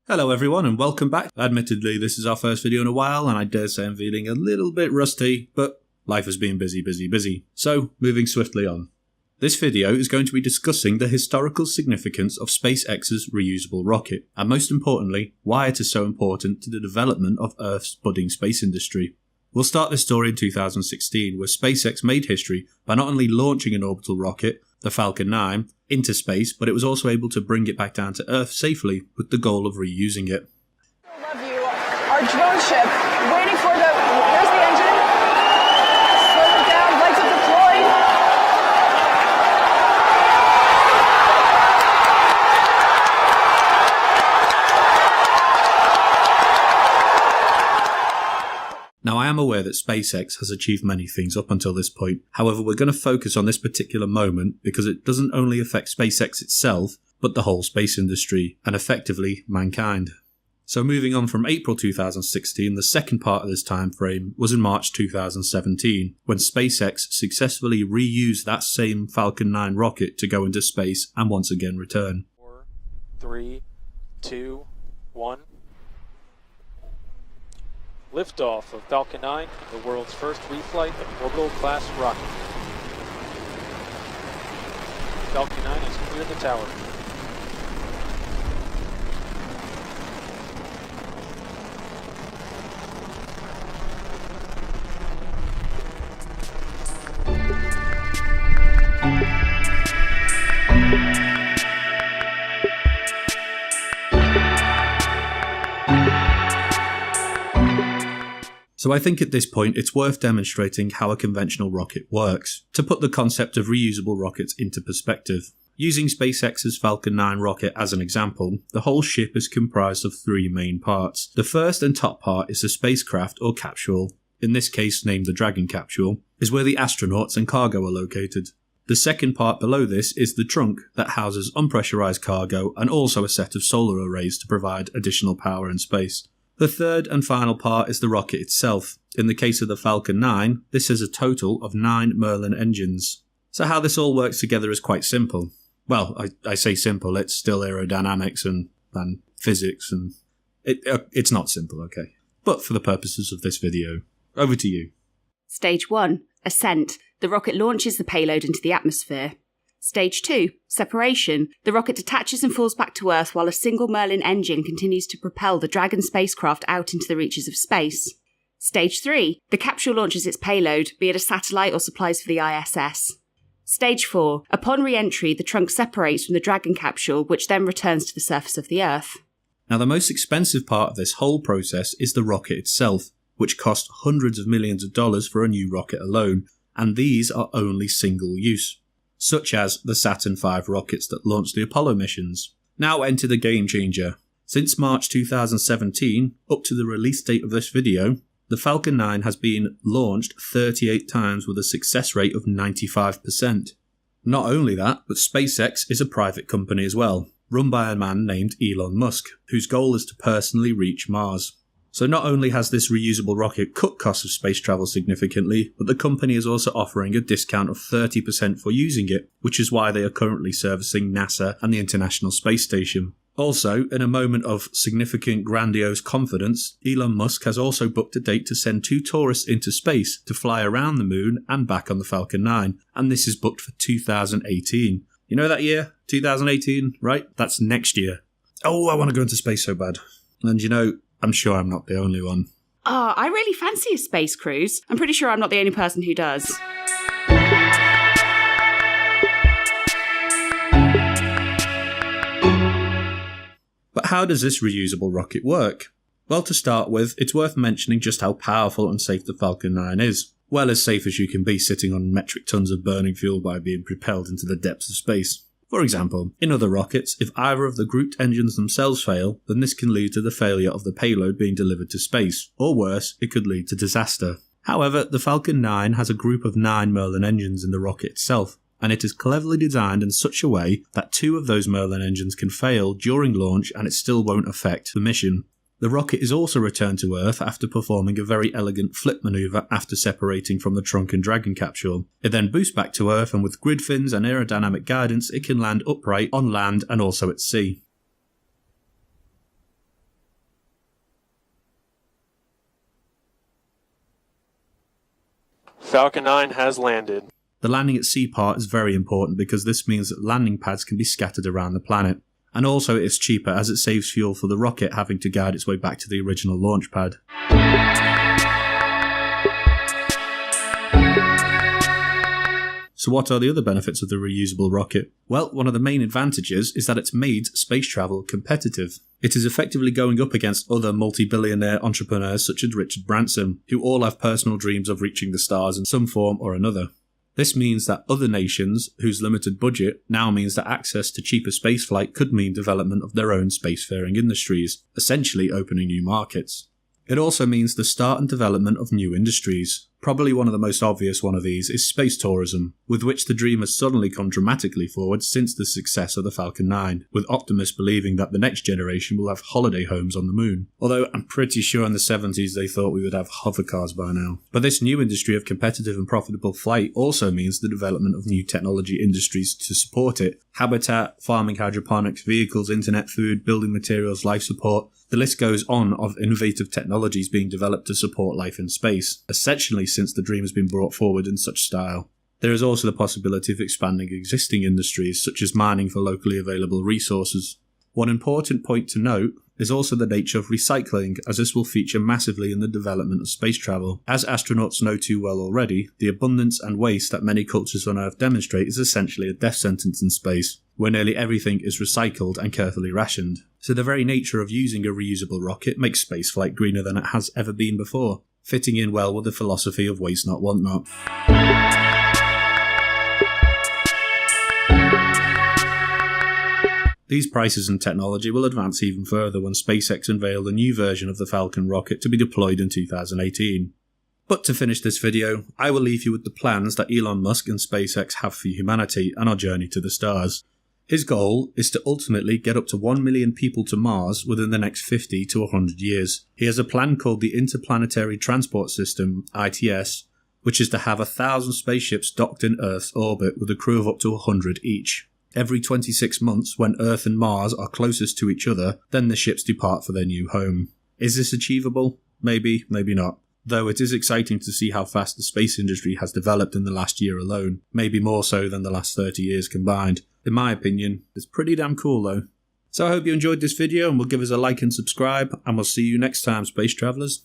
Hello everyone and welcome back. Admittedly, this is our first video in a while and I dare say I'm feeling a little bit rusty, but life has been busy. So, moving swiftly on. This video is going to be discussing the historical significance of SpaceX's reusable rocket, and most importantly, why it is so important to the development of Earth's budding space industry. We'll start this story in 2016, where SpaceX made history by not only launching an orbital rocket, the Falcon 9, into space, but it was also able to bring it back down to Earth safely with the goal of reusing it. I love you. Our drone ship, waiting for where's the engine? Slow it down, lights are deployed. Now, I am aware that SpaceX has achieved many things up until this point. However, we're going to focus on this particular moment because it doesn't only affect SpaceX itself, but the whole space industry, and effectively mankind. So moving on from April 2016, the second part of this time frame was in March 2017, when SpaceX successfully reused that same Falcon 9 rocket to go into space and once again return. 4, 3, 2, 1. Liftoff of Falcon 9, the world's first reflight of orbital-class rocket. Falcon 9 has cleared the tower. So I think at this point it's worth demonstrating how a conventional rocket works, to put the concept of reusable rockets into perspective. Using SpaceX's Falcon 9 rocket as an example, the whole ship is comprised of three main parts. The first and top part is the spacecraft or capsule, in this case named the Dragon capsule, is where the astronauts and cargo are located. The second part below this is the trunk that houses unpressurized cargo and also a set of solar arrays to provide additional power in space. The third and final part is the rocket itself. In the case of the Falcon 9, this has a total of 9 Merlin engines. So how this all works together is quite simple. Well, I say simple, it's still aerodynamics and physics, and it's not simple, okay? But for the purposes of this video, over to you. Stage 1, ascent. The rocket launches the payload into the atmosphere. Stage 2, separation. The rocket detaches and falls back to Earth while a single Merlin engine continues to propel the Dragon spacecraft out into the reaches of space. Stage 3, the capsule launches its payload, be it a satellite or supplies for the ISS. Stage 4, upon re-entry, the trunk separates from the Dragon capsule, which then returns to the surface of the Earth. Now, the most expensive part of this whole process is the rocket itself, which cost hundreds of millions of dollars for a new rocket alone, and these are only single-use, such as the Saturn V rockets that launched the Apollo missions. Now enter the game changer. Since March 2017, up to the release date of this video, the Falcon 9 has been launched 38 times with a success rate of 95%. Not only that, but SpaceX is a private company as well, run by a man named Elon Musk, whose goal is to personally reach Mars. So not only has this reusable rocket cut costs of space travel significantly, but the company is also offering a discount of 30% for using it, which is why they are currently servicing NASA and the International Space Station. Also, in a moment of significant grandiose confidence, Elon Musk has also booked a date to send 2 tourists into space to fly around the moon and back on the Falcon 9, and this is booked for 2018. You know that year? 2018, right? That's next year. Oh, I want to go into space so bad. And you know, I'm sure I'm not the only one. I really fancy a space cruise. I'm pretty sure I'm not the only person who does. But how does this reusable rocket work? Well, to start with, it's worth mentioning just how powerful and safe the Falcon 9 is. Well, as safe as you can be sitting on metric tons of burning fuel by being propelled into the depths of space. For example, in other rockets, if either of the grouped engines themselves fail, then this can lead to the failure of the payload being delivered to space, or worse, it could lead to disaster. However, the Falcon 9 has a group of 9 Merlin engines in the rocket itself, and it is cleverly designed in such a way that 2 of those Merlin engines can fail during launch and it still won't affect the mission. The rocket is also returned to Earth after performing a very elegant flip maneuver after separating from the trunk and Dragon capsule. It then boosts back to Earth, and with grid fins and aerodynamic guidance it can land upright on land and also at sea. Falcon 9 has landed. The landing at sea part is very important because this means that landing pads can be scattered around the planet. And also it is cheaper as it saves fuel for the rocket having to guide its way back to the original launch pad. So what are the other benefits of the reusable rocket? Well, one of the main advantages is that it's made space travel competitive. It is effectively going up against other multi-billionaire entrepreneurs such as Richard Branson, who all have personal dreams of reaching the stars in some form or another. This means that other nations, whose limited budget now means that access to cheaper spaceflight could mean development of their own spacefaring industries, essentially opening new markets. It also means the start and development of new industries. Probably one of the most obvious one of these is space tourism, with which the dream has suddenly come dramatically forward since the success of the Falcon 9, with optimists believing that the next generation will have holiday homes on the moon. Although I'm pretty sure in the 70s they thought we would have hover cars by now. But this new industry of competitive and profitable flight also means the development of new technology industries to support it. Habitat, farming, hydroponics, vehicles, internet, food, building materials, life support. The list goes on of innovative technologies being developed to support life in space, essentially since the dream has been brought forward in such style. There is also the possibility of expanding existing industries, such as mining for locally available resources. One important point to note is also the nature of recycling, as this will feature massively in the development of space travel. As astronauts know too well already, the abundance and waste that many cultures on Earth demonstrate is essentially a death sentence in space, where nearly everything is recycled and carefully rationed. So the very nature of using a reusable rocket makes spaceflight greener than it has ever been before, fitting in well with the philosophy of waste not, want not. These prices and technology will advance even further when SpaceX unveiled a new version of the Falcon rocket to be deployed in 2018. But to finish this video, I will leave you with the plans that Elon Musk and SpaceX have for humanity and our journey to the stars. His goal is to ultimately get up to 1 million people to Mars within the next 50 to 100 years. He has a plan called the Interplanetary Transport System, ITS, which is to have 1,000 spaceships docked in Earth's orbit with a crew of up to 100 each. Every 26 months, when Earth and Mars are closest to each other, then the ships depart for their new home. Is this achievable? Maybe, maybe not. Though it is exciting to see how fast the space industry has developed in the last year alone, maybe more so than the last 30 years combined. In my opinion, it's pretty damn cool though. So I hope you enjoyed this video and will give us a like and subscribe, and we'll see you next time, space travellers.